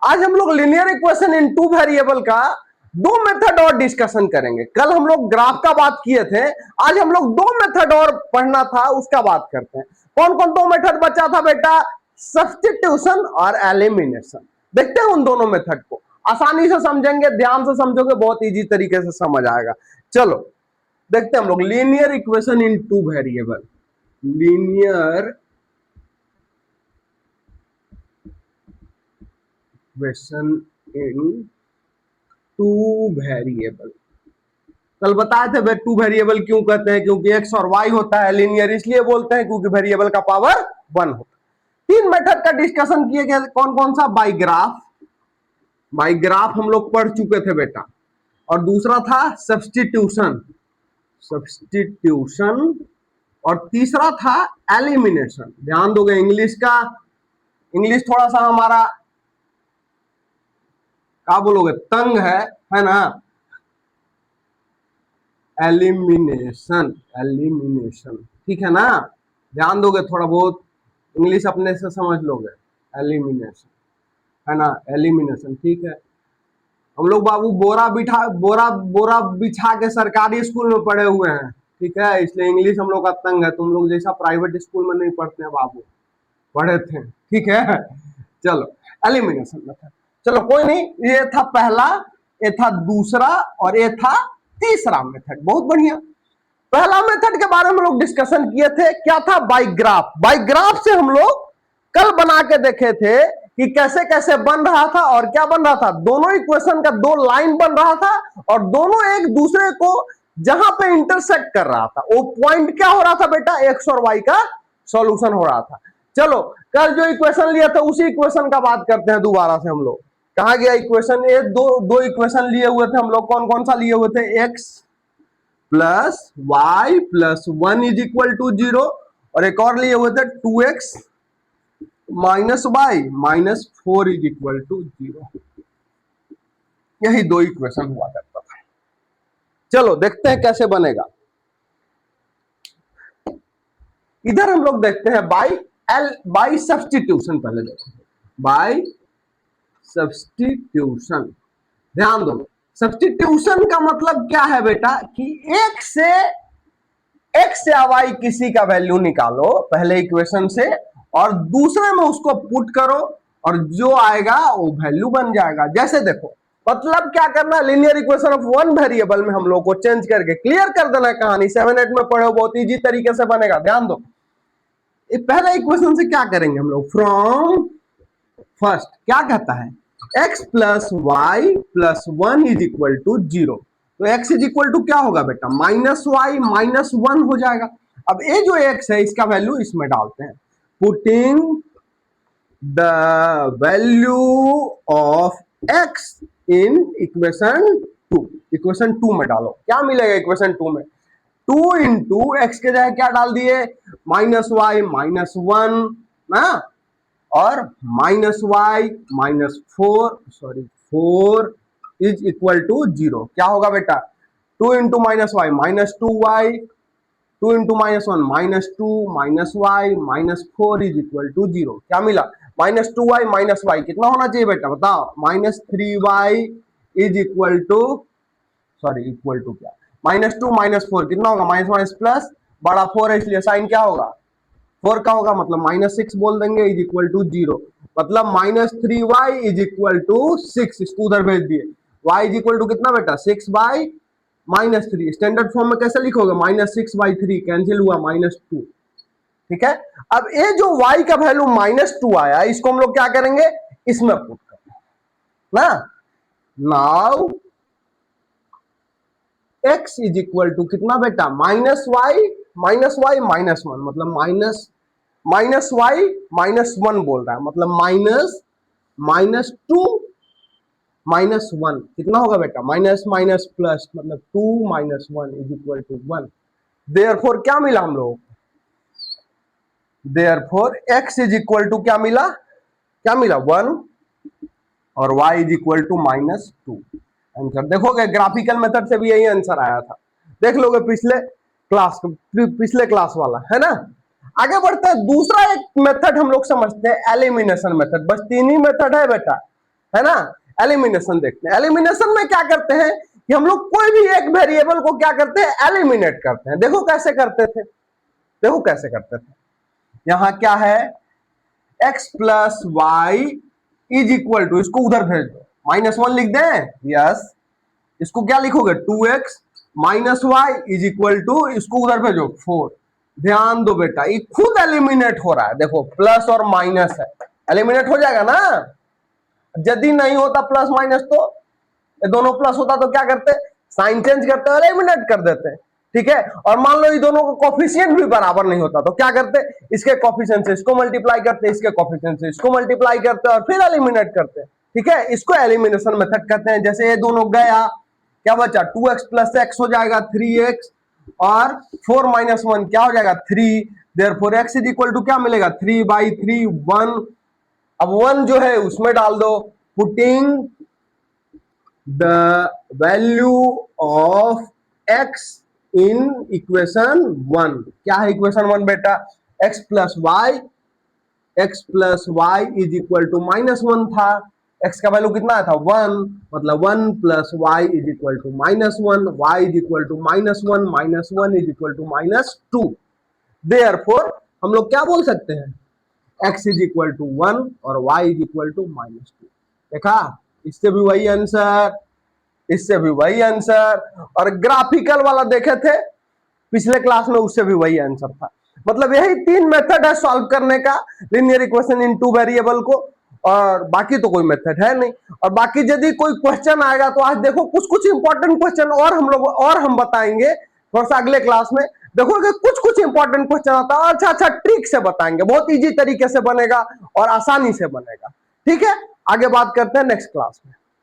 आज हम लोग linear equation in two variable का दो मेथड और डिस्कशन करेंगे। कल हम लोग ग्राफ का बात किए थे, आज हम लोग दो मेथड और पढ़ना था, उसका बात करते हैं। कौन कौन दो मेथड बचा था बेटा? सब्स्टिट्यूशन और एलिमिनेशन। देखते हैं उन दोनों मेथड को, आसानी से समझेंगे, ध्यान से समझोगे, बहुत इजी तरीके से समझ आएगा। चलो देखते हैं हम लोग linear equation in two variable. Linear equation in two variable. कल बताए थे वे टू वेरिएबल क्यों कहते हैं? क्योंकि एक्स और वाई होता है। लीनियर इसलिए बोलते हैं क्योंकि वेरिएबल का पावर 1 होता है। तीन मेथड का डिस्कशन किए गए, कौन कौन सा? बाई ग्राफ, बाई ग्राफ हम लोग पढ़ चुके थे बेटा, और दूसरा था सब्स्टिट्यूशन, सब्स्टिट्यूशन, और तीसरा था एलिमिनेशन। ध्यान दोगे इंग्लिश का, इंग्लिश थोड़ा सा हमारा क्या बोलोगे, तंग है ना? एलिमिनेशन, एलिमिनेशन, ठीक है ना? ध्यान दोगे, थोड़ा बहुत इंग्लिश अपने से समझ लोगे। एलिमिनेशन है ना, एलिमिनेशन, ठीक है। हम लोग बाबू बोरा बिछा के सरकारी स्कूल में पढ़े हुए हैं, ठीक है, इसलिए इंग्लिश हम लोग का तंग है। तुम लोग जैसा प्राइवेट स्कूल में नहीं पढ़ते हैं बाबू, पढ़े थे, ठीक है। चलो एलिमिनेशन मेथड, चलो कोई नहीं, ये था पहला, ये था दूसरा, और ये था तीसरा मेथड। बहुत बढ़िया। पहला मेथड के बारे में हम लोग डिस्कशन किए थे, क्या था? By graph. बाई ग्राफ से हम लोग कल बना के देखे थे कि कैसे कैसे बन रहा था, और क्या बन रहा था? दोनों इक्वेशन का दो लाइन बन रहा था, और दोनों एक दूसरे को जहां पे इंटरसेक्ट कर रहा था, वो पॉइंट क्या हो रहा था बेटा? एक्स और वाई का सॉल्यूशन हो रहा था। चलो कल जो इक्वेशन लिया था उसी इक्वेशन का बात करते हैं दोबारा से। हम लोग कहा गया इक्वेशन? ये दो इक्वेशन लिए हुए थे हम लोग। कौन कौन सा लिए हुए थे? X plus Y plus 1 is equal to 0, और एक और लिए हुए थे 2x minus Y minus 4 is equal to 0। यही दो इक्वेशन हुआ करता था। चलो देखते हैं कैसे बनेगा। इधर हम लोग देखते हैं बाई सब्स्टिट्यूशन। पहले देखो बाई सब्स्टिट्यूशन। ध्यान दो, सब्स्टिट्यूशन का मतलब क्या है बेटा? कि एक्स या वाई किसी का वैल्यू निकालो पहले इक्वेशन से, और दूसरे में उसको पुट करो, और जो आएगा वो वैल्यू बन जाएगा। जैसे देखो, मतलब क्या करना? Linear equation of one variable में हम लोग को चेंज करके क्लियर कर देना है कहानी। 7-8 में पढ़े हो, बहुत इजी तरीके से बनेगा। ध्यान दो, पहला इक्वेशन से क्या करेंगे हम लोग? फ्रॉम फर्स्ट क्या कहता है? x plus Y plus 1 is equal to 0। तो x इज इक्वल टू क्या होगा बेटा? माइनस वाई माइनस 1 हो जाएगा। अब ये जो x है इसका वैल्यू इसमें डालते हैं, putting the value of x in equation 2। Equation 2 में डालो, क्या मिलेगा इक्वेशन 2 में? 2 इंटू एक्स के जगह क्या डाल दिए? माइनस वाई माइनस 1 ना, और minus Y minus 4 is equal to 0। क्या होगा बेटा? 2 into minus Y minus 2y, 2 into minus 1 minus 2 minus Y minus 4 is equal to 0। क्या मिला? माइनस 2y माइनस वाई कितना होना चाहिए बेटा? बताओ। Minus 3y is equal to, sorry equal to क्या, माइनस 2 माइनस 4 कितना होगा? माइनस माइनस प्लस, बड़ा 4 है इसलिए साइन क्या होगा? 4 का होगा, मतलब माइनस 6 बोल देंगे, इज इक्वल टू 0। मतलब minus 3y is equal to 6। इसको उधर भेज दिए। y इज इक्वल टू कितना बेटा? 6 बाई माइनस 3। स्टैंडर्ड फॉर्म में कैसे लिखोगे? माइनस 6 बाई 3 कैंसिल हुआ, माइनस 2। ठीक है। अब ये जो y का वैल्यू माइनस 2 आया, इसको हम लोग क्या करेंगे? इसमें पुट करेंगे ना। Now x is equal to कितना बेटा? माइनस वाई माइनस 1, मतलब माइनस वाई माइनस 1 बोल रहा है, मतलब माइनस 2 माइनस 1 कितना होगा बेटा? माइनस माइनस प्लस, मतलब 2 minus 1 is equal to 1। Therefore क्या मिला हम लोग? Therefore x is equal to क्या मिला? 1, और y is equal to minus 2। Answer देखोगे, ग्राफिकल मेथड से भी यही आंसर आया था, देख लोगे पिछले क्लास वाला, है ना। आगे बढ़ते हैं, दूसरा एक मेथड हम लोग समझते हैं, एलिमिनेशन मेथड। बस 3 ही मेथड है बेटा, है ना। एलिमिनेशन देखते हैं। एलिमिनेशन में क्या करते हैं कि हम लोग कोई भी एक वेरिएबल को क्या करते हैं, एलिमिनेट करते हैं। देखो कैसे करते थे, देखो कैसे करते थे। यहां क्या है, x plus Y is equal to, इसको उधर भेज दो, -1 लिख दें, यस। इसको क्या लिखोगे, 2x minus Y is equal to, इसको उधर भेजो 4। ध्यान दो बेटा, ये खुद एलिमिनेट हो रहा है, देखो प्लस और माइनस है, एलिमिनेट हो जाएगा ना। यदि नहीं होता प्लस माइनस तो, ये दोनों प्लस होता तो क्या करते, साइन चेंज करते और एलिमिनेट कर देते, ठीक है। और मान लो ये दोनों का कोफिशिएंट भी बराबर नहीं होता तो क्या करते, इसके कोफिशिएंट से इसको मल्टीप्लाई करते, इसके कोफिशिएंट से इसको मल्टीप्लाई करते और फिर एलिमिनेट करते, ठीक है। इसको एलिमिनेशन मेथड कहते हैं। जैसे ये दोनों गया, क्या बचा, 2x प्लस x हो जाएगा 3x और 4 माइनस 1 क्या हो जाएगा 3, therefore x is equal to क्या मिलेगा 3/3 1। अब 1 जो है उसमें डाल दो, putting the value of x in equation 1। क्या है इक्वेशन 1 बेटा, x plus Y is equal to -1 था, x का वैल्यू कितना था 1, मतलब 1 plus Y is equal to -1, Y is equal to -1, -1 is equal to -2। Therefore हम लोग क्या बोल सकते हैं, x इज इक्वल टू 1 और y इज इक्वल टू -2। देखा, इससे भी वही आंसर, इससे भी वही आंसर, और ग्राफिकल वाला देखे थे पिछले क्लास में, उससे भी वही आंसर था। मतलब यही 3 मेथड है सॉल्व करने का लीनियर इक्वेशन इन 2 वेरिएबल को, और बाकी तो कोई मेथड है नहीं। और बाकी यदि कोई क्वेश्चन आएगा तो आज देखो कुछ कुछ इंपॉर्टेंट क्वेश्चन और हम लोग और हम बताएंगे थोड़ा सा अगले क्लास में। देखोगे कुछ कुछ इंपॉर्टेंट क्वेश्चन आता है, अच्छा अच्छा ट्रिक से बताएंगे, बहुत इजी तरीके से बनेगा और आसानी से बनेगा, ठीक है। आगे बात करते हैं नेक्स्ट क्लास में।